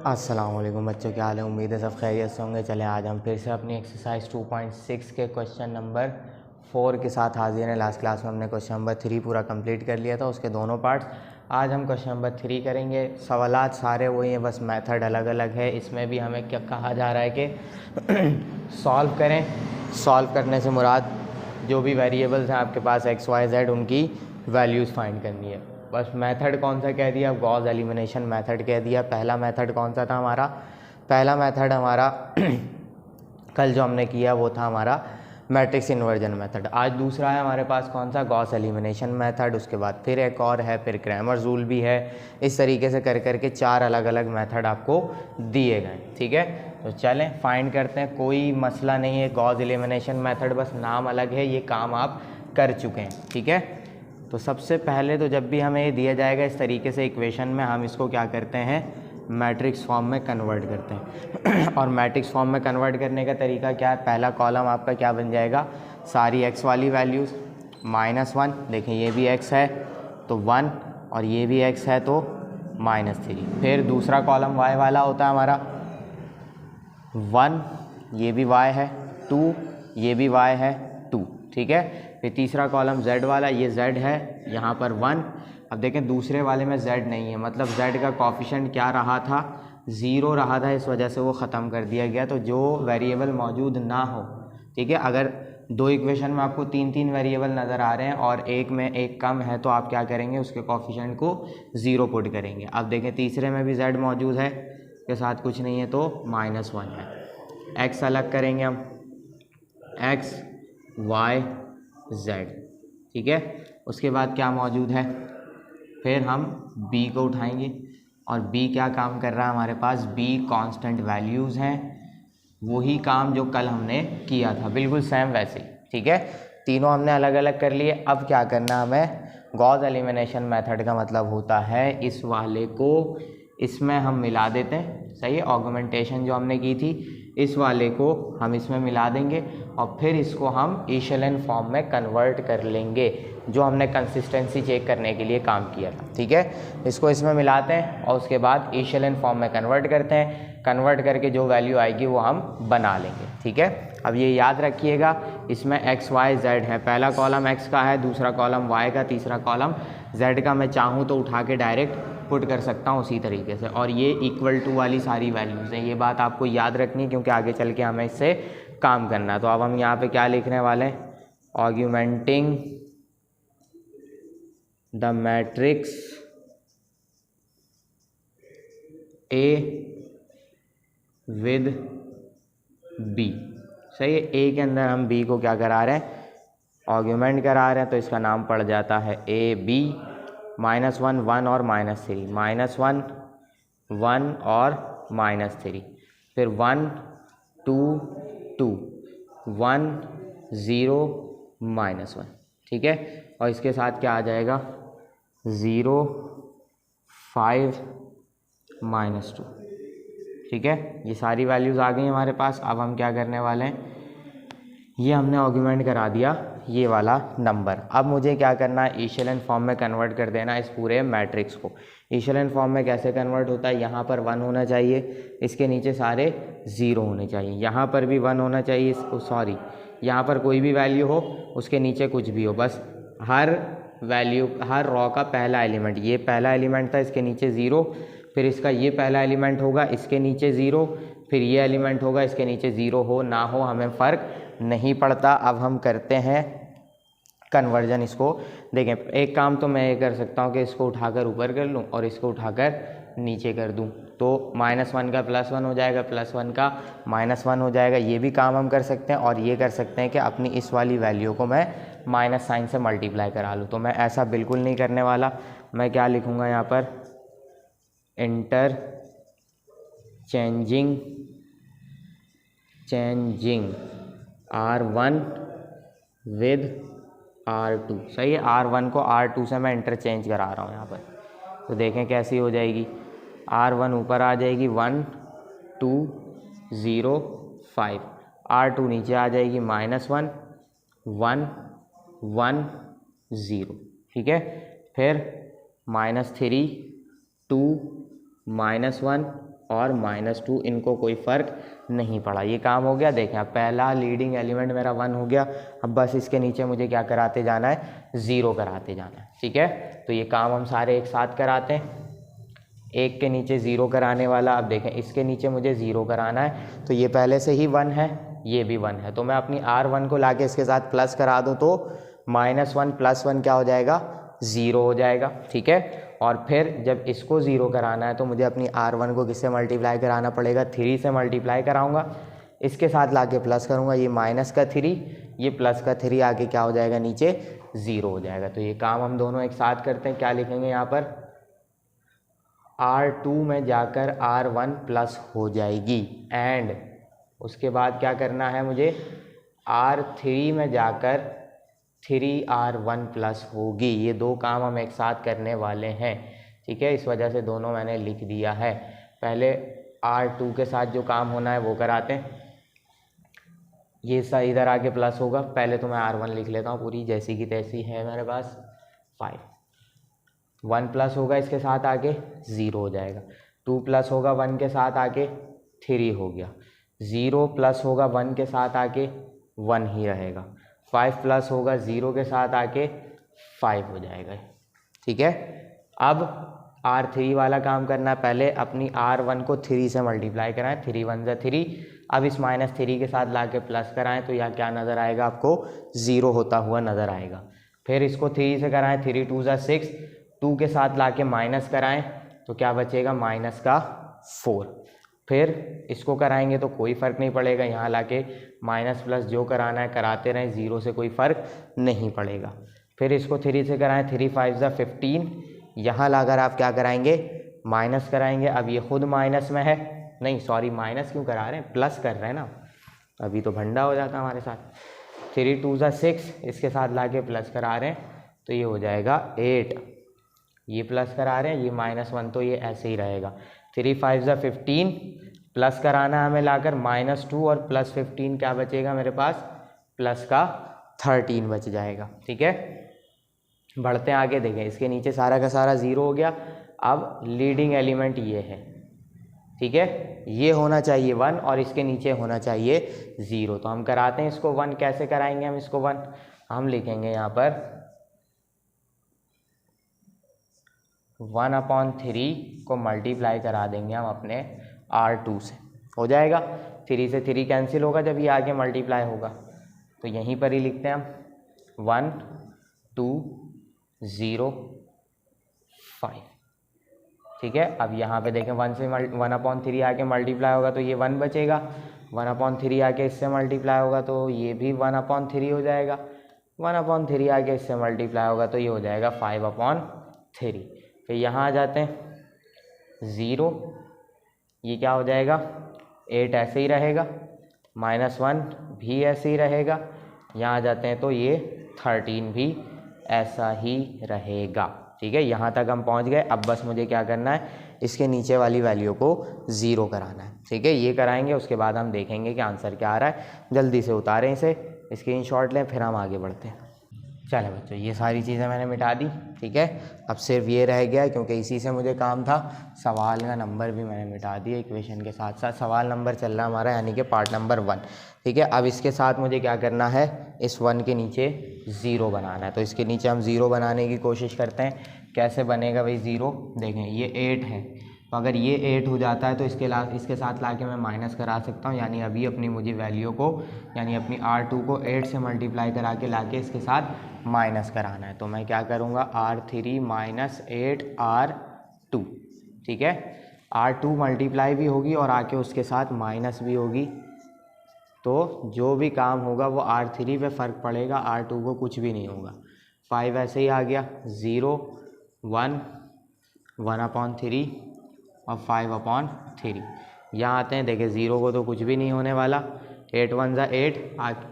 अस्सलाम वालेकुम बच्चों, क्या हाल है। उम्मीद है सब खैरियत से होंगे। चले आज हम फिर से अपनी एक्सरसाइज 2.6 के क्वेश्चन नंबर 4 के साथ हाजिर हैं। लास्ट क्लास में हमने क्वेश्चन नंबर 3 पूरा कंप्लीट कर लिया था, उसके दोनों पार्ट्स। आज हम क्वेश्चन नंबर 3 करेंगे। सवालात सारे वही हैं, बस मेथड अलग अलग है। इसमें भी हमें क्या कहा जा रहा है कि सॉल्व करें। सॉल्व करने से मुराद जो भी वेरिएबल्स हैं आपके पास एक्स वाई जेड, उनकी वैल्यूज़ फाइंड करनी है। बस मेथड कौन सा कह दिया, गॉस एलिमिनेशन मेथड कह दिया। पहला मेथड कौन सा था हमारा, पहला मेथड हमारा कल जो हमने किया वो था हमारा मैट्रिक्स इन्वर्जन मेथड। आज दूसरा है हमारे पास कौन सा, गॉस एलिमिनेशन मेथड। उसके बाद फिर एक और है, फिर क्रैमर्स रूल भी है। इस तरीके से कर करके 4 अलग अलग मेथड आपको दिए गए, ठीक है। तो चलें फाइंड करते हैं, कोई मसला नहीं है। गॉस एलिमिनेशन मेथड बस नाम अलग है, ये काम आप कर चुके हैं, ठीक है। तो सबसे पहले तो जब भी हमें ये दिया जाएगा इस तरीके से इक्वेशन में, हम इसको क्या करते हैं, मैट्रिक्स फॉर्म में कन्वर्ट करते हैं। और मैट्रिक्स फॉर्म में कन्वर्ट करने का तरीका क्या है, पहला कॉलम आपका क्या बन जाएगा, सारी एक्स वाली वैल्यूज़ -1। देखें ये भी एक्स है तो 1, और ये भी एक्स है तो -3। फिर दूसरा कॉलम वाई वाला होता है हमारा 1, ये भी वाई है 2, ये भी वाई है 2, ठीक है। फिर तीसरा कॉलम z वाला, ये z है यहाँ पर 1। अब देखें दूसरे वाले में z नहीं है, मतलब z का कॉफिशेंट क्या रहा था, 0 रहा था, इस वजह से वो ख़त्म कर दिया गया। तो जो वेरिएबल मौजूद ना हो, ठीक है, अगर दो इक्वेशन में आपको 3 वेरिएबल नज़र आ रहे हैं और एक में एक कम है, तो आप क्या करेंगे, उसके कॉफिशेंट को 0 पुट करेंगे। अब देखें तीसरे में भी z मौजूद है, के साथ कुछ नहीं है तो -1 है। x अलग करेंगे हम, x y z, ठीक है। उसके बाद क्या मौजूद है, फिर हम b को उठाएंगे, और b क्या काम कर रहा है हमारे पास, b कांस्टेंट वैल्यूज़ हैं, वही काम जो कल हमने किया था, बिल्कुल सेम वैसे ही, ठीक है। तीनों हमने अलग अलग कर लिए। अब क्या करना हमें, गॉस एलिमिनेशन मेथड का मतलब होता है इस वाले को इसमें हम मिला देते हैं, सही है। ऑगमेंटेशन जो हमने की थी, इस वाले को हम इसमें मिला देंगे और फिर इसको हम एशेलन फॉर्म में कन्वर्ट कर लेंगे, जो हमने कंसिस्टेंसी चेक करने के लिए काम किया था, ठीक है। इसको इसमें मिलाते हैं और उसके बाद एशेलन फॉर्म में कन्वर्ट करते हैं। कन्वर्ट करके जो वैल्यू आएगी वो हम बना लेंगे, ठीक है। अब ये याद रखिएगा, इसमें x y z है, पहला कॉलम x का है, दूसरा कॉलम y का, तीसरा कॉलम z का। मैं चाहूँ तो उठा के डायरेक्ट पुट कर सकता हूँ उसी तरीके से, और ये इक्वल टू वाली सारी वैल्यूज़ हैं। ये बात आपको याद रखनी है क्योंकि आगे चल के हमें इससे काम करना है। तो अब हम यहाँ पे क्या लिखने वाले हैं, augmenting the matrix A with B, सही है। A के अंदर हम B को क्या करा रहे हैं, ऑगमेंट करा रहे हैं, तो इसका नाम पड़ जाता है AB। -1 1 और -3, -1 1 और -3, फिर 1 2 2 1 0 -1, ठीक है। और इसके साथ क्या आ जाएगा, 0 5 -2, ठीक है। ये सारी वैल्यूज़ आ गई हमारे पास। अब हम क्या करने वाले हैं, ये हमने ऑगमेंट करा दिया ये वाला नंबर। अब मुझे क्या करना है, एशेलन फॉर्म में कन्वर्ट कर देना इस पूरे मैट्रिक्स को। एशेलन फॉर्म में कैसे कन्वर्ट होता है, यहाँ पर 1 होना चाहिए, इसके नीचे सारे 0 होने चाहिए, यहाँ पर भी 1 होना चाहिए, सॉरी यहाँ पर कोई भी वैल्यू हो, उसके नीचे कुछ भी हो, बस हर वैल्यू, हर रॉ का पहला एलिमेंट, ये पहला एलिमेंट था, इसके नीचे 0, फिर इसका ये पहला एलिमेंट होगा, इसके नीचे 0, फिर ये एलिमेंट होगा, इसके नीचे 0 हो ना हो हमें फ़र्क नहीं पड़ता। अब हम करते हैं कन्वर्जन। इसको देखें, एक काम तो मैं ये कर सकता हूँ कि इसको उठाकर ऊपर कर लूँ और इसको उठाकर नीचे कर दूँ, तो -1 का +1 हो जाएगा, +1 का -1 हो जाएगा। ये भी काम हम कर सकते हैं, और ये कर सकते हैं कि अपनी इस वाली वैल्यू को मैं माइनस साइन से मल्टीप्लाई करा लूँ। तो मैं ऐसा बिल्कुल नहीं करने वाला। मैं क्या लिखूँगा यहाँ पर, inter changing R1 with R2, सही है। R1 को R2 से मैं इंटरचेंज करा रहा हूँ यहाँ पर, तो देखें कैसी हो जाएगी, R1 ऊपर आ जाएगी 1 2 0 5, R2 नीचे आ जाएगी -1 1 1 0, ठीक है। फिर -3 2 -1 और -2 इनको कोई फ़र्क नहीं पड़ा। ये काम हो गया। देखें अब पहला लीडिंग एलिमेंट मेरा 1 हो गया। अब बस इसके नीचे मुझे क्या कराते जाना है, 0 कराते जाना है। ठीक है, तो ये काम हम सारे एक साथ कराते हैं। एक के नीचे 0 कराने वाला, अब देखें इसके नीचे मुझे 0 कराना है, तो ये पहले से ही 1 है, ये भी 1 है, तो मैं अपनी R1 को लाके इसके साथ प्लस करा दूँ तो -1 + 1 क्या हो जाएगा, 0 हो जाएगा। ठीक है, और फिर जब इसको 0 कराना है तो मुझे अपनी R1 को किससे मल्टीप्लाई कराना पड़ेगा, 3 से मल्टीप्लाई कराऊंगा, इसके साथ लाके प्लस करूंगा, ये -3 ये +3 आके क्या हो जाएगा, नीचे 0 हो जाएगा। तो ये काम हम दोनों एक साथ करते हैं। क्या लिखेंगे यहाँ पर, R2 में जाकर R1 प्लस हो जाएगी, एंड उसके बाद क्या करना है मुझे, R3 में जाकर 3R1 प्लस होगी। ये दो काम हम एक साथ करने वाले हैं। ठीक है, इस वजह से दोनों मैंने लिख दिया है। पहले R2 के साथ जो काम होना है वो कराते हैं। ये सा इधर आके प्लस होगा, पहले तो मैं R1 लिख लेता हूँ पूरी जैसी की तैसी है मेरे पास, 5 1 प्लस होगा इसके साथ आके 0 हो जाएगा, 2 प्लस होगा 1 के साथ आके 3 हो गया, 0 प्लस होगा 1 के साथ आके 1 ही रहेगा, 5 प्लस होगा 0 के साथ आके 5 हो जाएगा। ठीक है, अब R3 वाला काम करना है। पहले अपनी R1 को 3 से मल्टीप्लाई कराएं, 3 1 ज़ा 3, अब इस -3 के साथ लाके प्लस कराएं तो यह क्या नज़र आएगा आपको, 0 होता हुआ नज़र आएगा। फिर इसको 3 से कराएं, 3 2 ज़ा 6, 2 के साथ लाके माइनस कराएं तो क्या बचेगा, -4। फिर इसको कराएंगे तो कोई फ़र्क नहीं पड़ेगा, यहाँ लाके माइनस प्लस जो कराना है कराते रहें, 0 से कोई फ़र्क नहीं पड़ेगा। फिर इसको 3 से कराएं, 3 5 ज़ा 15, यहाँ लाकर आप क्या कराएंगे, माइनस कराएंगे। अब ये खुद माइनस में है, नहीं सॉरी माइनस क्यों करा रहे हैं, प्लस कर रहे हैं ना, अभी तो भंडा हो जाता हमारे साथ। 3 2 ज़ा 6, इसके साथ लाके प्लस करा रहे हैं तो ये हो जाएगा 8, ये प्लस करा रहे हैं, ये -1 तो ये ऐसे ही रहेगा। 3 5 ज़ा 15, प्लस कराना है हमें लाकर -2 और +15 क्या बचेगा मेरे पास, प्लस का 13 बच जाएगा। ठीक है, बढ़ते हैं आगे। देखें इसके नीचे सारा का सारा 0 हो गया। अब लीडिंग एलिमेंट ये है, ठीक है, ये होना चाहिए 1 और इसके नीचे होना चाहिए 0, तो हम कराते हैं इसको 1। कैसे कराएंगे हम इसको 1, हम लिखेंगे यहाँ पर 1/3 को मल्टीप्लाई करा देंगे हम अपने R2 से, हो जाएगा। 3 से 3 कैंसिल होगा जब ये आगे मल्टीप्लाई होगा, तो यहीं पर ही लिखते हैं हम 1 2 0 5। ठीक है, अब यहाँ पे देखें 1 से 1/3 आके मल्टीप्लाई होगा तो ये 1 बचेगा, 1/3 आके इससे मल्टीप्लाई होगा तो ये भी 1/3 हो जाएगा, 1/3 आके इससे मल्टीप्लाई होगा तो ये हो जाएगा 5/3। फिर यहाँ आ जाते हैं 0, ये क्या हो जाएगा, 8 ऐसे ही रहेगा, -1 भी ऐसे ही रहेगा, यहाँ आ जाते हैं तो ये 13 भी ऐसा ही रहेगा। ठीक है, यहाँ तक हम पहुँच गए। अब बस मुझे क्या करना है, इसके नीचे वाली वैल्यू को 0 कराना है। ठीक है, ये कराएंगे, उसके बाद हम देखेंगे कि आंसर क्या आ रहा है। जल्दी से उतारें इसे, स्क्रीनशॉट लें, फिर हम आगे बढ़ते हैं। चलें बच्चों, ये सारी चीज़ें मैंने मिटा दी। ठीक है, अब सिर्फ ये रह गया क्योंकि इसी से मुझे काम था, सवाल का नंबर भी मैंने मिटा दिया इक्वेशन के साथ साथ। सवाल नंबर चल रहा है हमारा, यानी कि पार्ट नंबर 1। ठीक है, अब इसके साथ मुझे क्या करना है, इस 1 के नीचे 0 बनाना है, तो इसके नीचे हम 0 बनाने की कोशिश करते हैं। कैसे बनेगा भाई 0, देखें ये 8 है, तो अगर ये 8 हो जाता है तो इसके साथ लाके मैं माइनस करा सकता हूँ, यानी अभी अपनी मुझे वैल्यू को, यानी अपनी R2 को 8 से मल्टीप्लाई करा के लाके इसके साथ माइनस कराना है। तो मैं क्या करूँगा, R3 - 8 R2। ठीक है, R2 मल्टीप्लाई भी होगी और आके उसके साथ माइनस भी होगी, तो जो भी काम होगा वो R3 पे फ़र्क पड़ेगा, R2 को कुछ भी नहीं होगा। 5 ऐसे ही आ गया, 0 1 1/3 और 5/3। यहाँ आते हैं, देखिए 0 को तो कुछ भी नहीं होने वाला, 8 1 ज़ा 8,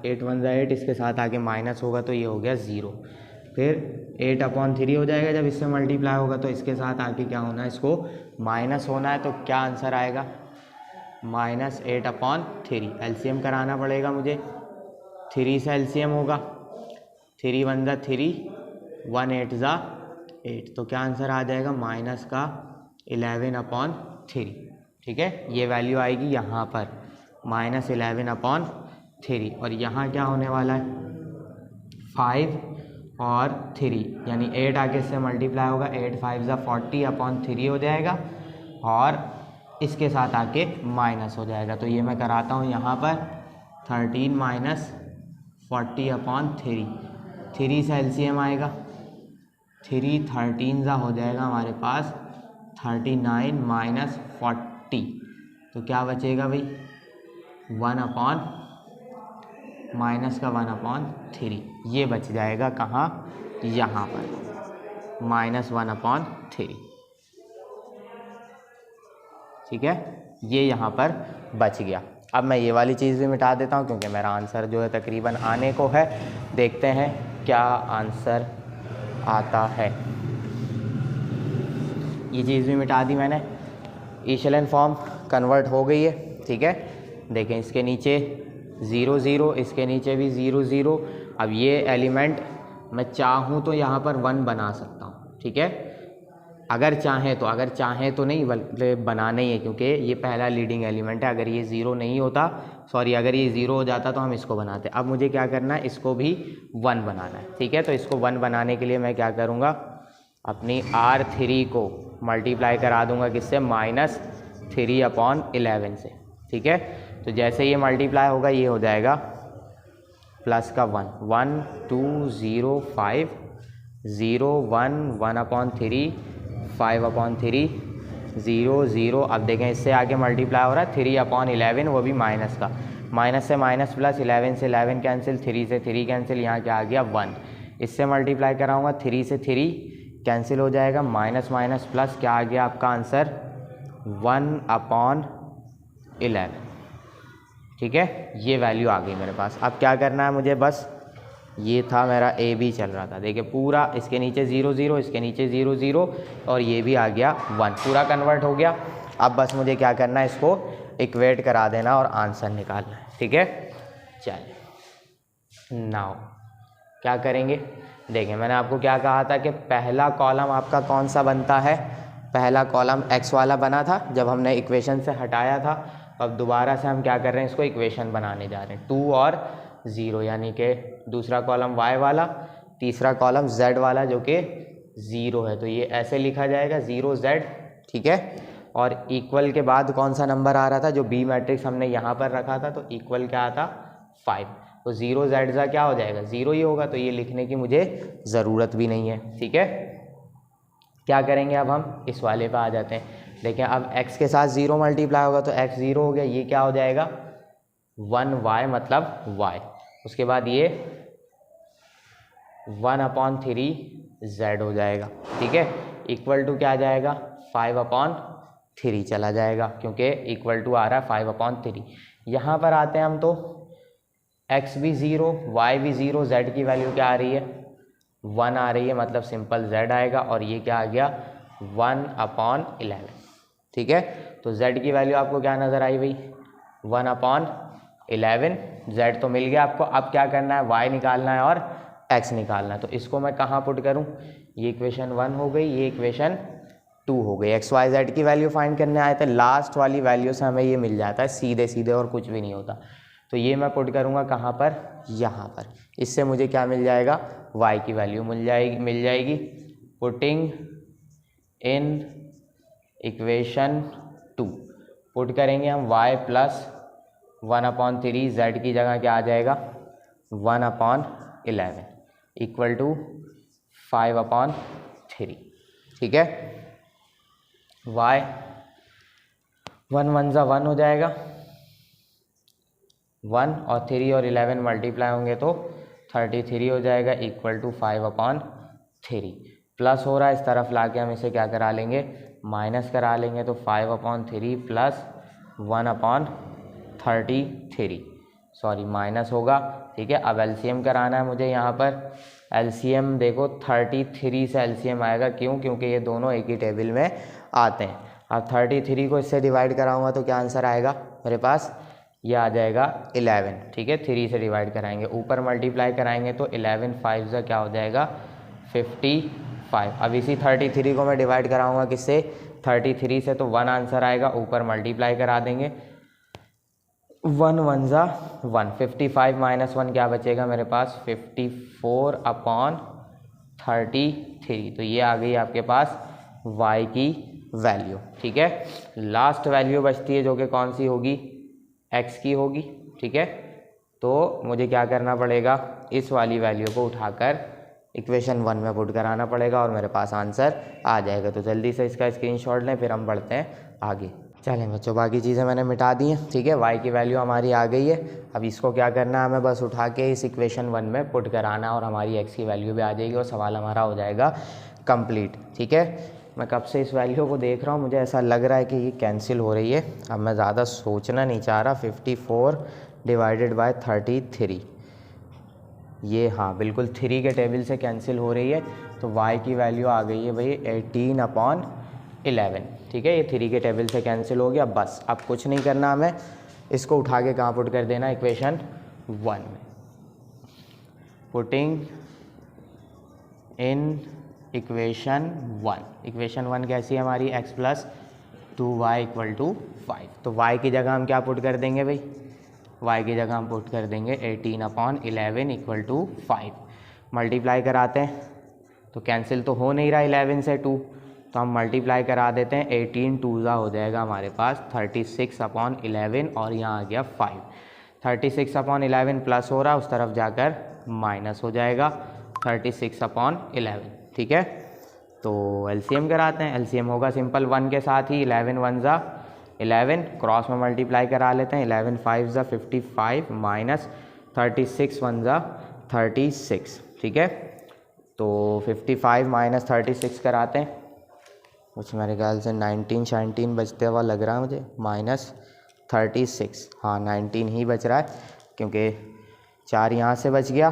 8 1 ज़ा 8, इसके साथ आके माइनस होगा तो ये हो गया 0। फिर 8/3 हो जाएगा जब इससे मल्टीप्लाई होगा, तो इसके साथ आके क्या होना है, इसको माइनस होना है, तो क्या आंसर आएगा, -8/3। एलसीएम कराना पड़ेगा मुझे, 3 से एलसीएम होगा, 3 1 ज़ा 3, 1 8 ज़ा 8, तो क्या आंसर आ जाएगा, -11/3। ठीक है, ये वैल्यू आएगी यहाँ पर -11/3 और यहाँ क्या होने वाला है 5 और 3 यानी 8 आगे से मल्टीप्लाई होगा, 8 5 ज़ा 40/3 हो जाएगा और इसके साथ आके माइनस हो जाएगा। तो ये मैं कराता हूँ यहाँ पर 13 माइनस 40/3, 3 से एलसीएम आएगा, 3 13 ज़ा हो जाएगा हमारे पास 39 माइनस 40, तो क्या बचेगा भाई 1/, -1/3, ये बच जाएगा कहाँ यहाँ पर -1/3, ठीक है, ये यहाँ पर बच गया। अब मैं ये वाली चीज़ भी मिटा देता हूँ क्योंकि मेरा आंसर जो है तकरीबन आने को है। देखते हैं क्या आंसर आता है। ये चीज़ भी मिटा दी मैंने, इशेलन फॉर्म कन्वर्ट हो गई है, ठीक है। देखें इसके नीचे 0 0, इसके नीचे भी 0 0। अब ये एलिमेंट मैं चाहूँ तो यहाँ पर 1 बना सकता हूँ, ठीक है, अगर चाहें तो नहीं बल्कि बनाना ही है क्योंकि ये पहला लीडिंग एलिमेंट है। अगर ये 0 नहीं होता, अगर ये 0 हो जाता तो हम इसको बनाते। अब मुझे क्या करना है, इसको भी 1 बनाना है, ठीक है। तो इसको 1 बनाने के लिए मैं क्या करूँगा, अपनी R3 को मल्टीप्लाई करा दूंगा किससे, -3/11 से, ठीक है। तो जैसे ये मल्टीप्लाई होगा ये हो जाएगा प्लस का 1 1 2 0 5 0 1 1/3 5/3 0 0। अब देखें इससे आगे मल्टीप्लाई हो रहा है 3/11, वो भी माइनस का, माइनस से माइनस प्लस, 11 से 11 कैंसिल, 3 से 3 कैंसिल, यहाँ क्या आ गया 1। इससे मल्टीप्लाई कराऊंगा 3 से 3 कैंसिल हो जाएगा, माइनस माइनस प्लस, क्या आ गया आपका आंसर 1/11, ठीक है। ये वैल्यू आ गई मेरे पास। अब क्या करना है मुझे, बस ये था मेरा ए बी चल रहा था, देखिए पूरा इसके नीचे 0 0, इसके नीचे 0 0 और ये भी आ गया 1, पूरा कन्वर्ट हो गया। अब बस मुझे क्या करना है, इसको इक्वेट करा देना और आंसर निकालना है, ठीक है। चलिए नाउ क्या करेंगे, देखें मैंने आपको क्या कहा था कि पहला कॉलम आपका कौन सा बनता है, पहला कॉलम x वाला बना था जब हमने इक्वेशन से हटाया था। अब दोबारा से हम क्या कर रहे हैं, इसको इक्वेशन बनाने जा रहे हैं, 2 और 0 यानी कि दूसरा कॉलम y वाला, तीसरा कॉलम z वाला जो कि 0 है। तो ये ऐसे लिखा जाएगा 0z, ठीक है। और इक्वल के बाद कौन सा नंबर आ रहा था, जो b मैट्रिक्स हमने यहाँ पर रखा था, तो इक्वल क्या आता 5, तो 0z ज़ा क्या हो जाएगा 0 ही होगा, तो ये लिखने की मुझे ज़रूरत भी नहीं है, ठीक है। क्या करेंगे अब हम इस वाले पे आ जाते हैं। देखें अब x के साथ 0 मल्टीप्लाई होगा तो x 0 हो गया, ये क्या हो जाएगा 1y मतलब y, उसके बाद ये 1/3z हो जाएगा, ठीक है। इक्वल टू क्या आ जाएगा 5/3 चला जाएगा क्योंकि इक्वल टू आ रहा है 5/3। यहाँ पर आते हैं हम तो x भी 0 y भी 0, z की वैल्यू क्या आ रही है 1 आ रही है, मतलब सिंपल z आएगा और ये क्या आ गया 1/11, ठीक है। तो z की वैल्यू आपको क्या नज़र आई भाई 1/11, z तो मिल गया आपको। अब क्या करना है, y निकालना है और x निकालना है। तो इसको मैं कहाँ पुट करूँ, ये इक्वेशन 1 हो गई, ये इक्वेशन 2 हो गई। x y z की वैल्यू फाइंड करने आए थे, लास्ट वाली वैल्यू से हमें ये मिल जाता है सीधे सीधे और कुछ भी नहीं होता। तो ये मैं पुट करूँगा कहाँ पर, यहाँ पर। इससे मुझे क्या मिल जाएगा, y की वैल्यू मिल जाएगी। पुटिंग इन इक्वेशन 2 पुट करेंगे हम y प्लस 1/3, z की जगह क्या आ जाएगा 1/11 इक्वल टू 5/3, ठीक है। y 1 1 ज़ा 1 हो जाएगा, 1 और 3 और 11 मल्टीप्लाई होंगे तो 33 हो जाएगा इक्वल टू 5/3। प्लस हो रहा है, इस तरफ लाके हम इसे क्या करा लेंगे, माइनस करा लेंगे, तो 5/3 प्लस 1/33, सॉरी माइनस होगा, ठीक है। अब एलसीएम कराना है मुझे, यहाँ पर एलसीएम देखो 33 से एलसीएम आएगा, क्यों, क्योंकि ये दोनों एक ही टेबल में आते हैं। अब 33 को इससे डिवाइड कराऊंगा तो क्या आंसर आएगा मेरे पास, ये आ जाएगा 11, ठीक है। 3 से डिवाइड कराएंगे, ऊपर मल्टीप्लाई कराएंगे तो 11 5 ज़ा क्या हो जाएगा 55। अब इसी 33 को मैं डिवाइड कराऊंगा किससे, 33 से तो 1 आंसर आएगा, ऊपर मल्टीप्लाई करा देंगे, 1 1 ज़ा 1, 55 माइनस 1 क्या बचेगा मेरे पास 54/33, तो ये आ गई आपके पास y की वैल्यू। ठीक है, लास्ट वैल्यू बचती है जो कि कौन सी होगी, x की होगी। ठीक है, तो मुझे क्या करना पड़ेगा, इस वाली वैल्यू को उठाकर इक्वेशन 1 में पुट कराना पड़ेगा और मेरे पास आंसर आ जाएगा। तो जल्दी से इसका स्क्रीनशॉट लें, फिर हम बढ़ते हैं आगे। चलें बच्चों, बाकी चीज़ें मैंने मिटा दी हैं। ठीक है, y की वैल्यू हमारी आ गई है। अब इसको क्या करना है, हमें बस उठा के इस इक्वेशन 1 में पुट कराना और हमारी x की वैल्यू भी आ जाएगी और सवाल हमारा हो जाएगा कंप्लीट। ठीक है, मैं कब से इस वैल्यू को देख रहा हूँ, मुझे ऐसा लग रहा है कि ये कैंसिल हो रही है। अब मैं ज़्यादा सोचना नहीं चाह रहा। 54 डिवाइडेड बाय 33, ये हाँ बिल्कुल 3 के टेबल से कैंसिल हो रही है। तो y की वैल्यू आ गई है भाई 18/11। ठीक है, ये 3 के टेबल से कैंसिल हो गया। बस अब कुछ नहीं करना हमें, इसको उठा के कहाँ पुट कर देना, इक्वेशन 1 में। पुटिंग इन इक्वेशन 1, इक्वेशन 1 कैसी है हमारी, x + 2y = 5। तो y की जगह हम क्या पुट कर देंगे भाई, y की जगह हम पुट कर देंगे 18/11 = 5। मल्टीप्लाई कराते हैं तो कैंसिल तो हो नहीं रहा 11 से 2, तो हम मल्टीप्लाई करा देते हैं। 18 2 हो जाएगा हमारे पास 36/11 और यहाँ आ गया 5। 36/11 प्लस हो रहा, उस तरफ जाकर माइनस हो जाएगा 36/11। ठीक है, तो एलसीएम कराते हैं। एलसीएम होगा सिंपल 1 के साथ ही, 11 1 ज़ा 11, क्रॉस में मल्टीप्लाई करा लेते हैं। 11 5 ज़ा 55 माइनस 36 1 ज़ा 36। ठीक है, तो 55 माइनस 36 कराते हैं, कुछ मेरे ख्याल से 19 बचते हुआ लग रहा है मुझे, माइनस 36, हाँ 19 ही बच रहा है क्योंकि 4 यहाँ से बच गया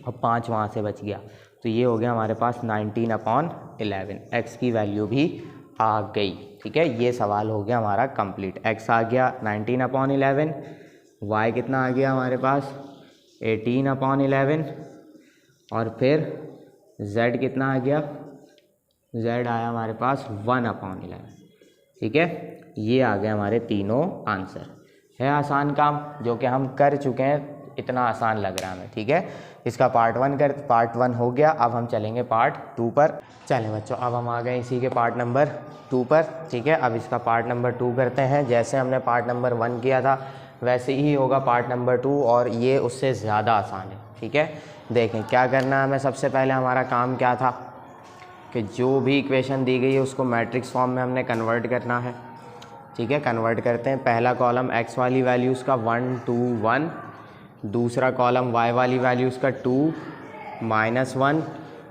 और 5 वहाँ से बच गया। तो ये हो गया हमारे पास 19/11। x की वैल्यू भी आ गई। ठीक है, ये सवाल हो गया हमारा कंप्लीट। x आ गया 19/11, y कितना आ गया हमारे पास 18/11 और फिर z कितना आ गया, z आया हमारे पास 1/11। ठीक है, ये आ गए हमारे तीनों आंसर। है आसान काम जो कि हम कर चुके हैं, इतना आसान लग रहा है हमें। ठीक है, इसका पार्ट 1 हो गया। अब हम चलेंगे पार्ट 2 पर। चलें बच्चों, अब हम आ गए इसी के पार्ट नंबर 2 पर। ठीक है, अब इसका पार्ट नंबर 2 करते हैं। जैसे हमने पार्ट नंबर 1 किया था वैसे ही होगा पार्ट नंबर 2 और ये उससे ज़्यादा आसान है। ठीक है, देखें क्या करना है हमें। सबसे पहले हमारा काम क्या था कि जो भी इक्वेशन दी गई है उसको मैट्रिक्स फॉर्म में हमने कन्वर्ट करना है। ठीक है, कन्वर्ट करते हैं। पहला कॉलम x वाली वैल्यूज़ का 1 2 1, दूसरा कॉलम y वाली वैल्यूज़ का 2 -1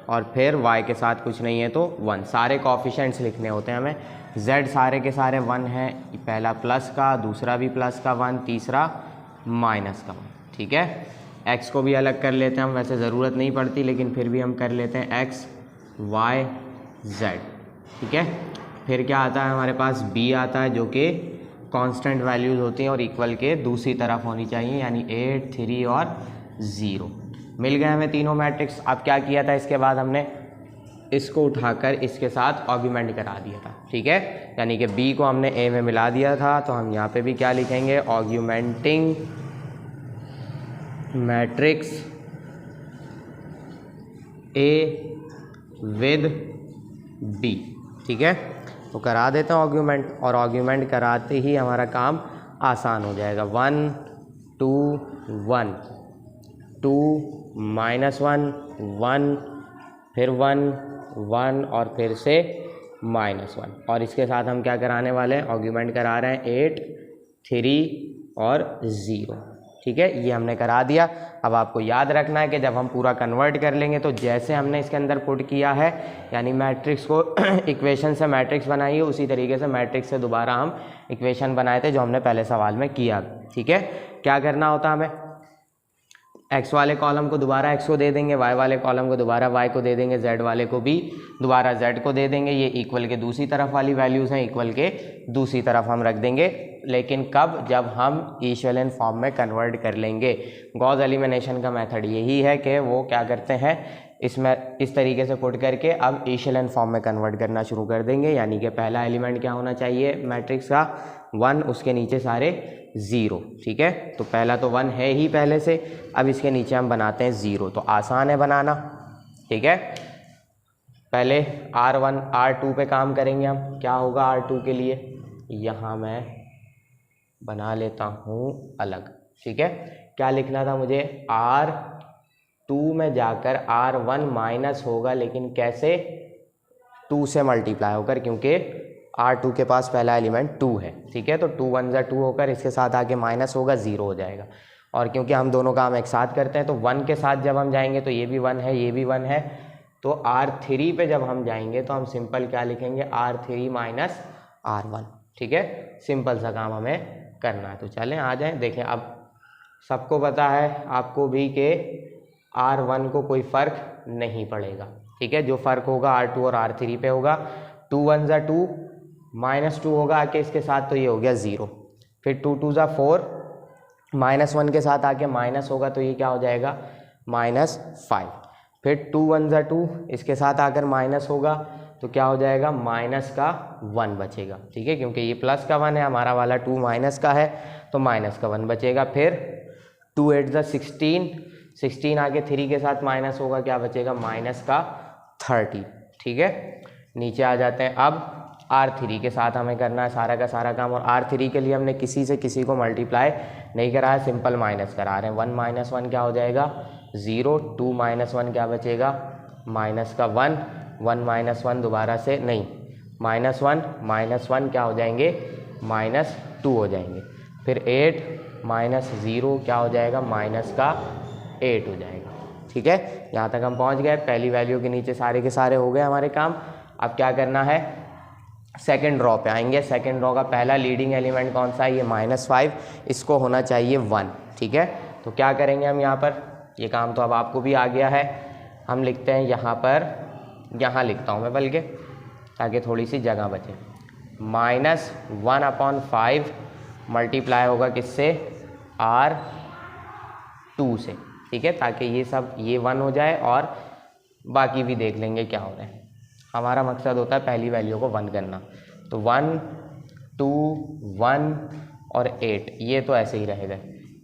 और फिर y के साथ कुछ नहीं है तो 1। सारे कोफिशिएंट्स लिखने होते हैं हमें। z सारे के सारे 1 हैं, पहला प्लस का, दूसरा भी प्लस का 1, तीसरा माइनस का 1। ठीक है, x को भी अलग कर लेते हैं हम, वैसे ज़रूरत नहीं पड़ती लेकिन फिर भी हम कर लेते हैं x y z। ठीक है, फिर क्या आता है हमारे पास b आता है जो कि कांस्टेंट वैल्यूज़ होती हैं और इक्वल के दूसरी तरफ होनी चाहिए, यानी 8 3 और 0। मिल गए हमें तीनों मैट्रिक्स। अब क्या किया था इसके बाद, हमने इसको उठाकर इसके साथ आर्ग्यूमेंट करा दिया था। ठीक है, यानी कि b को हमने a में मिला दिया था, तो हम यहाँ पे भी क्या लिखेंगे, आर्ग्यूमेंटिंग मैट्रिक्स a विद b। ठीक है, तो करा देते हैं आर्ग्यूमेंट, और आर्ग्यूमेंट कराते ही हमारा काम आसान हो जाएगा। 1 2 1 2 -1 1 फिर 1 1 और फिर से -1, और इसके साथ हम क्या कराने वाले हैं, आर्ग्यूमेंट करा रहे हैं 8 3 और 0। ठीक है, ये हमने करा दिया। अब आपको याद रखना है कि जब हम पूरा कन्वर्ट कर लेंगे तो जैसे हमने इसके अंदर पुट किया है, यानी मैट्रिक्स को इक्वेशन से मैट्रिक्स बनाइए, उसी तरीके से मैट्रिक्स से दोबारा हम इक्वेशन बनाए थे जो हमने पहले सवाल में किया। ठीक है, क्या करना होता हमें, x वाले कॉलम को दोबारा x को दे देंगे, y वाले कॉलम को दोबारा y को दे देंगे, z वाले को भी दोबारा z को दे देंगे। ये इक्वल के दूसरी तरफ वाली वैल्यूज़ हैं, इक्वल के दूसरी तरफ हम रख देंगे। लेकिन कब, जब हम इक्विवेलेंट फॉर्म में कन्वर्ट कर लेंगे। गॉस एलिमिनेशन का मेथड यही है कि वो क्या करते हैं इसमें इस तरीके से पुट करके अब इशेलन फॉर्म में कन्वर्ट करना शुरू कर देंगे। यानी कि पहला एलिमेंट क्या होना चाहिए मैट्रिक्स का 1, उसके नीचे सारे 0। ठीक है, तो पहला तो 1 है ही पहले से, अब इसके नीचे हम बनाते हैं 0, तो आसान है बनाना। ठीक है, पहले R1 R2 पे काम करेंगे हम। क्या होगा R2 के लिए, यहाँ मैं बना लेता हूँ अलग। ठीक है, क्या लिखना था मुझे, R2 में जाकर R1 माइनस होगा, लेकिन कैसे, 2 से मल्टीप्लाई होकर, क्योंकि R2 के पास पहला एलिमेंट 2 है। ठीक है, तो 2 1 जा 2 होकर इसके साथ आके माइनस होगा, 0 हो जाएगा। और क्योंकि हम दोनों काम एक साथ करते हैं तो 1 के साथ जब हम जाएंगे तो ये भी 1 है, ये भी 1 है, तो R3 पे जब हम जाएंगे तो हम सिंपल क्या लिखेंगे, R3 माइनस R1। ठीक है, सिंपल सा काम हमें करना है। तो चलें आ जाएं, देखें अब सबको पता है, आपको भी, कि R1 को कोई फ़र्क नहीं पड़ेगा। ठीक है, जो फ़र्क होगा R2 और R3 पे होगा। 2 1 जा 2, -2 होगा आके इसके साथ, तो ये हो गया 0। फिर 2 2 जा 4, -1 के साथ आके माइनस होगा, तो ये क्या हो जाएगा, -5। फिर 2 1 जा 2, इसके साथ आकर माइनस होगा, तो क्या हो जाएगा, माइनस का 1 बचेगा। ठीक है, क्योंकि ये प्लस का 1 है, हमारा वाला 2 माइनस का है, तो माइनस का 1 बचेगा। फिर 2 8 जा 16, 16 आगे 3 के साथ माइनस होगा, क्या बचेगा, माइनस का 30। ठीक है, नीचे आ जाते हैं। अब R3 के साथ हमें करना है सारा का सारा काम, और R3 के लिए हमने किसी से किसी को मल्टीप्लाई नहीं करा है, सिंपल माइनस करा रहे हैं। 1 - 1 क्या हो जाएगा, 0। 2 - 1 क्या बचेगा, माइनस का 1। 1 - 1 दोबारा से नहीं, -1 - 1 क्या हो जाएंगे, -2 हो जाएंगे। फिर 8 - 0 क्या हो जाएगा, माइनस का 8 हो जाएगा। ठीक है, यहाँ तक हम पहुँच गए। पहली वैल्यू के नीचे सारे के सारे हो गए हमारे काम। अब क्या करना है, सेकंड रो पे आएंगे। सेकंड रो का पहला लीडिंग एलिमेंट कौन सा है, ये -5, इसको होना चाहिए 1। ठीक है, तो क्या करेंगे हम यहाँ पर, ये काम तो अब आपको भी आ गया है। हम लिखते हैं यहाँ पर, यहाँ लिखता हूँ मैं बल्कि, ताकि थोड़ी सी जगह बचे। -1/5 मल्टीप्लाई होगा किससे, R2 से। ठीक है, ताकि ये सब ये 1 हो जाए, और बाकी भी देख लेंगे क्या हो रहा है। हमारा मकसद होता है पहली वैल्यू को 1 करना। तो 1 2 1 और 8, ये तो ऐसे ही रहेगा।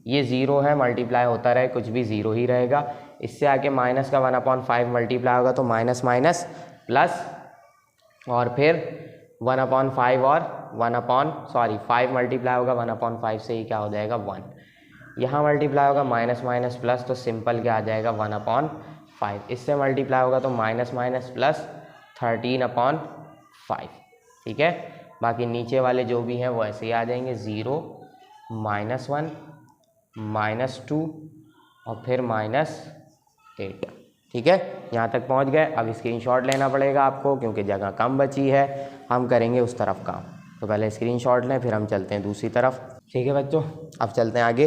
ये 0 है, मल्टीप्लाई होता रहे, कुछ भी 0 ही रहेगा। इससे आके माइनस का 1/5 मल्टीप्लाई होगा, तो माइनस माइनस प्लस, और फिर 1/5 और 5 मल्टीप्लाई होगा 1/5 से, ही क्या हो जाएगा, 1। यहाँ मल्टीप्लाई होगा माइनस माइनस प्लस, तो सिंपल क्या आ जाएगा, 1/5। इससे मल्टीप्लाई होगा तो माइनस माइनस प्लस 13/5। ठीक है, बाकी नीचे वाले जो भी हैं वो ऐसे ही आ जाएंगे, 0 -1 -2 और फिर -8। ठीक है, यहाँ तक पहुँच गए। अब स्क्रीनशॉट लेना पड़ेगा आपको, क्योंकि जगह कम बची है, हम करेंगे उस तरफ काम। तो पहले स्क्रीनशॉट लें, फिर हम चलते हैं दूसरी तरफ। ठीक है बच्चों, अब चलते हैं आगे।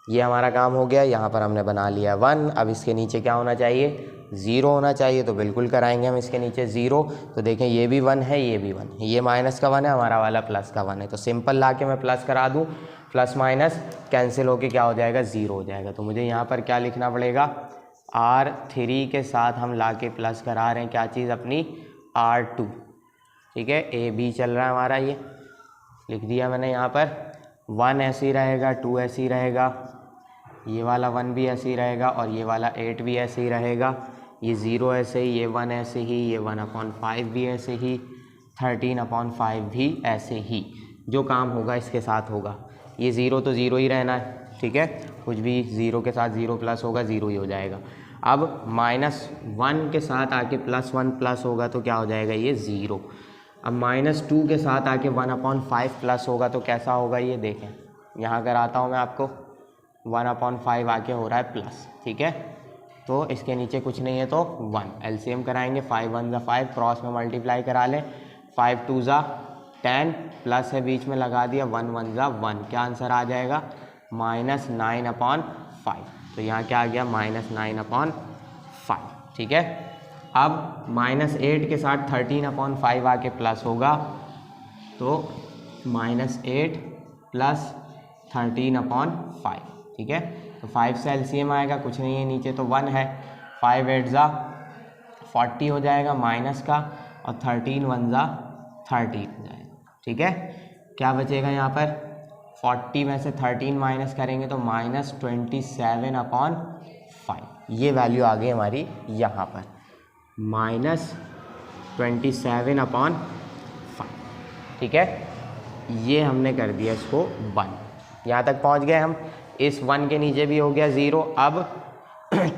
ये हमारा काम हो गया, यहाँ पर हमने बना लिया 1। अब इसके नीचे क्या होना चाहिए, 0 होना चाहिए, तो बिल्कुल कराएंगे हम इसके नीचे 0। तो देखें ये भी 1 है, ये भी 1 है, ये माइनस का 1 है, हमारा वाला प्लस का 1 है, तो सिंपल ला के मैं प्लस करा दूँ, प्लस माइनस कैंसिल होके क्या हो जाएगा, 0 हो जाएगा। तो मुझे यहाँ पर क्या लिखना पड़ेगा, R3 के साथ हम ला के प्लस करा रहे हैं क्या चीज़, अपनी R2। ठीक है, AB चल रहा है हमारा, ये लिख दिया मैंने यहाँ पर। 1 ऐसे ही रहेगा, 2 ऐसे ही रहेगा, ये वाला 1 भी ऐसे ही रहेगा, और ये वाला 8 भी ऐसे ही रहेगा। ये 0 ऐसे ही, ये 1 ऐसे ही, ये 1/5 भी ऐसे ही, 13/5 भी ऐसे ही। जो काम होगा इसके साथ होगा। ये 0 तो 0 ही रहना है। ठीक है, कुछ भी 0 के साथ 0 प्लस होगा, 0 ही हो जाएगा। अब -1 के साथ आके +1 प्लस होगा, तो क्या हो जाएगा, ये 0। अब -2 के साथ आके 1/5 प्लस होगा, तो कैसा होगा, ये देखें, यहाँ कराता हूँ मैं आपको। 1/5 आके हो रहा है प्लस। ठीक है, तो इसके नीचे कुछ नहीं है, तो 1 एलसीएम कराएंगे। 5 1 जा 5, क्रॉस में मल्टीप्लाई करा लें। 5 2 जा 10, प्लस है बीच में लगा दिया, 1 1 जा 1, क्या आंसर आ जाएगा, -9/5। तो यहाँ क्या आ गया, -9/5। ठीक है, अब -8 के साथ 13/5 आके प्लस होगा, तो -8 + 13/5। ठीक है, तो 5 से एलसीएम आएगा, कुछ नहीं है नीचे, तो 1 है। 5 8 ज़ा 40 हो जाएगा माइनस का, और 13 1 ज़ा 30 हो जाएगा। ठीक है, क्या बचेगा यहाँ पर, 40 में से 13 माइनस करेंगे तो -27/5, ये वैल्यू आ गई हमारी यहाँ पर -27/5। ठीक है, ये हमने कर दिया इसको 1, यहाँ तक पहुँच गए हम। इस 1 के नीचे भी हो गया 0। अब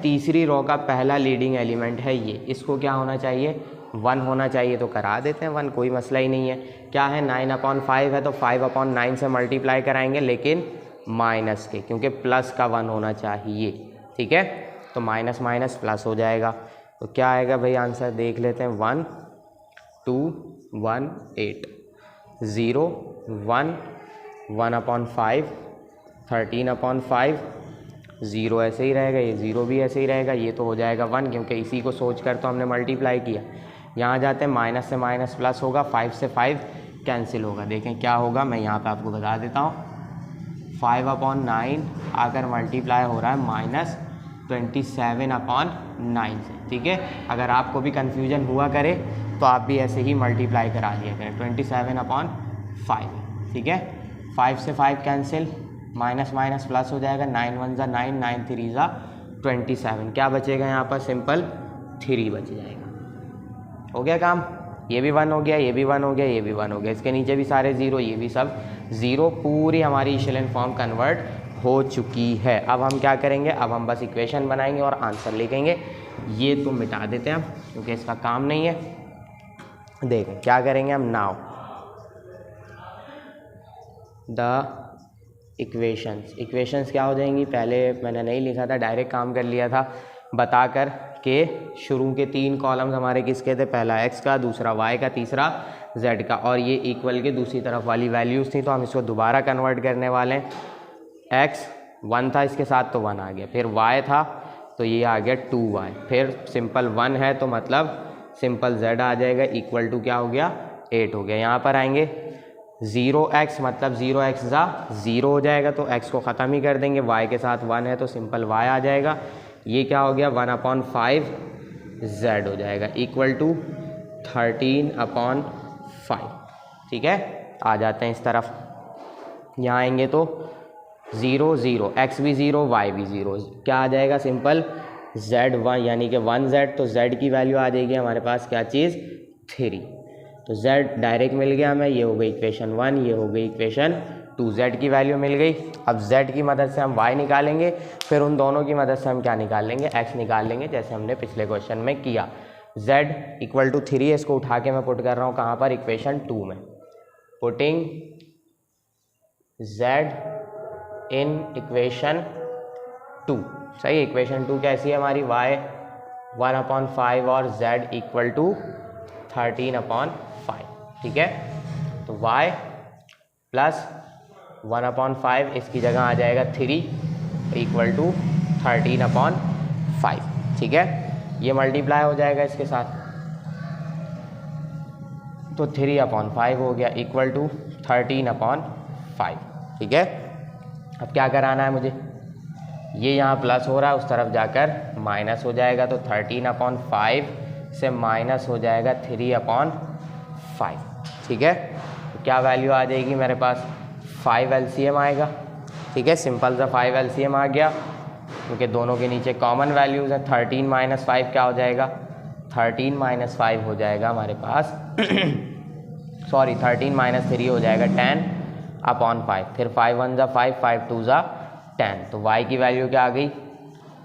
तीसरी रो का पहला लीडिंग एलिमेंट है ये, इसको क्या होना चाहिए, 1 होना चाहिए, तो करा देते हैं 1, कोई मसला ही नहीं है। क्या है, 9/5 है तो 5/9 से मल्टीप्लाई कराएंगे, लेकिन माइनस के, क्योंकि प्लस का 1 होना चाहिए। ठीक है, तो माइनस माइनस प्लस हो जाएगा, तो क्या आएगा भाई आंसर, देख लेते हैं। 1 2 1 8 0 1 1/5 13/5 0 ऐसे ही रहेगा, ये 0 भी ऐसे ही रहेगा, ये तो हो जाएगा 1, क्योंकि इसी को सोच कर तो हमने मल्टीप्लाई किया। यहाँ जाते हैं, माइनस से माइनस प्लस होगा, 5 से 5 कैंसिल होगा। देखें क्या होगा, मैं यहाँ पे आपको बता देता हूँ। 5/9 आकर मल्टीप्लाई हो रहा है -27/9 से। ठीक है, अगर आपको भी कन्फ्यूजन हुआ करे तो आप भी ऐसे ही मल्टीप्लाई करा लिया करें, 27/5। ठीक है, 5 से 5 कैंसिल, माइनस माइनस प्लस हो जाएगा, 9 1 ज़ा 9 9 3 ज़ा 27, क्या बचेगा यहाँ पर, सिंपल 3 बच जाएगा। हो गया काम, ये भी 1 हो गया, ये भी 1 हो गया, ये भी 1 हो गया, इसके नीचे भी सारे 0, ये भी सब 0, पूरी हमारी इशेलन फॉर्म कन्वर्ट हो चुकी है। अब हम क्या करेंगे, अब हम बस इक्वेशन बनाएंगे और आंसर लिखेंगे। ये तो मिटा देते हैं हम, क्योंकि इसका काम नहीं है। देखें क्या करेंगे हम, नाउ द इक्वेशंस क्या हो जाएंगी, पहले मैंने नहीं लिखा था, डायरेक्ट काम कर लिया था बताकर के शुरू के 3 कॉलम्स हमारे किसके थे, पहला x का, दूसरा y का, तीसरा z का, और ये इक्वल के दूसरी तरफ वाली वैल्यूज़ थी, तो हम इसको दोबारा कन्वर्ट करने वाले हैं। x 1 था, इसके साथ तो 1 आ गया, फिर y था तो ये आ गया 2y, फिर सिंपल 1 है तो मतलब सिंपल z आ जाएगा, इक्वल टू क्या हो गया, 8 हो गया। यहाँ पर आएंगे 0x, मतलब 0x ज़ा 0 हो जाएगा, तो x को ख़त्म ही कर देंगे, y के साथ 1 है तो सिंपल y आ जाएगा। ये क्या हो गया, 1/5 z हो जाएगा, इक्वल टू 13/5। ठीक है, आ जाते हैं इस तरफ, यहाँ आएंगे तो 0 0, x भी 0 y भी 0, क्या आ जाएगा, सिंपल z1 यानी कि 1z, तो z की वैल्यू आ जाएगी हमारे पास क्या चीज़, 3, तो z डायरेक्ट मिल गया हमें, ये हो गई इक्वेशन 1, ये हो गई इक्वेशन 2, z की वैल्यू मिल गई। अब z की मदद से हम y निकालेंगे, फिर उन दोनों की मदद से हम क्या निकाल लेंगे, x निकाल लेंगे, जैसे हमने पिछले क्वेश्चन में किया। z इक्वल टू 3, इसको उठा के मैं पुट कर रहा हूँ कहाँ पर, इक्वेशन 2 में, पुटिंग z इन इक्वेशन 2। सही, इक्वेशन 2 कैसी है हमारी, y 1/5 और z इक्वल टू 13/5। ठीक है, तो y प्लस 1/5, इसकी जगह आ जाएगा 3 इक्वल टू 13/5। ठीक है, ये मल्टीप्लाई हो जाएगा इसके साथ, तो 3/5 हो गया, इक्वल टू 13/5। ठीक है, अब क्या कराना है मुझे, ये यहाँ प्लस हो रहा है, उस तरफ जाकर माइनस हो जाएगा, तो 13/5 से माइनस हो जाएगा 3/5। ठीक है, तो क्या वैल्यू आ जाएगी मेरे पास, 5 LCM आएगा। ठीक है, सिंपल सा 5 LCM आ गया, क्योंकि दोनों के नीचे कॉमन वैल्यूज़ हैं। 13 - 5 क्या हो जाएगा, 13 - 5 हो जाएगा हमारे पास सॉरी 13 - 3 हो जाएगा 10/5, फिर 5 1 ज़ा 5, 5 2 ज़ा 10, तो y की वैल्यू क्या आ गई,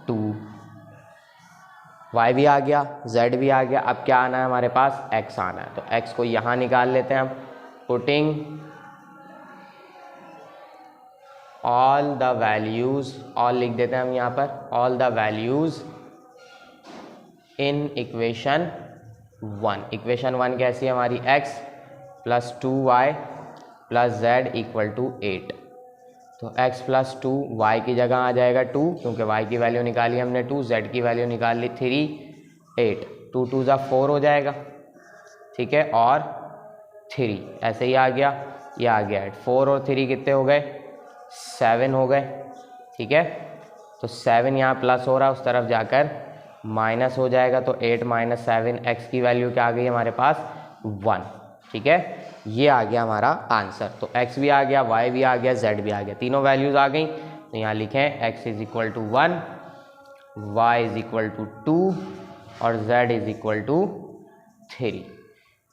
2, y भी आ गया, z भी आ गया। अब क्या आना है हमारे पास, x आना है, तो x को यहाँ निकाल लेते हैं हम, putting all the values, all लिख देते हैं हम यहाँ पर, all the values in equation 1। Equation 1 कैसी है हमारी, x plus 2y plus z equal to 8, तो x प्लस 2, y की जगह आ जाएगा 2, क्योंकि y की वैल्यू निकाली हमने 2, z की वैल्यू निकाल ली 3, 8, 2 2 ज़ा 4 हो जाएगा। ठीक है, और 3 ऐसे ही आ गया, ये आ गया 8, 4 और 3 कितने हो गए, 7 हो गए। ठीक है, तो 7 यहाँ प्लस हो रहा है, उस तरफ जाकर माइनस हो जाएगा तो 8 - 7 x की वैल्यू क्या आ गई हमारे पास 1। ठीक है, ये आ गया हमारा आंसर। तो x भी आ गया, y भी आ गया, z भी आ गया, तीनों वैल्यूज़ आ गई। तो यहाँ लिखें x = 1, y = 2 और z = 3।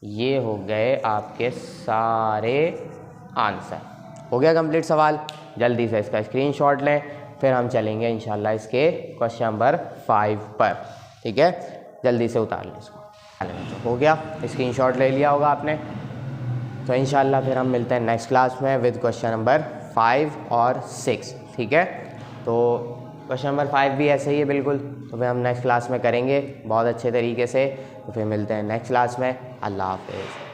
ये हो गए आपके सारे आंसर। हो गया कंप्लीट सवाल। जल्दी से इसका स्क्रीनशॉट लें, फिर हम चलेंगे इंशाल्लाह इसके क्वेश्चन नंबर 5 पर। ठीक है, जल्दी से उतार लें इसको। हो गया, स्क्रीनशॉट ले लिया होगा आपने। तो इंशाल्लाह फिर हम मिलते हैं नेक्स्ट क्लास में विद क्वेश्चन नंबर 5 और 6। ठीक है, तो क्वेश्चन नंबर 5 भी ऐसे ही है बिल्कुल। तो फिर हम नेक्स्ट क्लास में करेंगे बहुत अच्छे तरीके से। तो फिर मिलते हैं नेक्स्ट क्लास में। अल्लाह हाफिज़।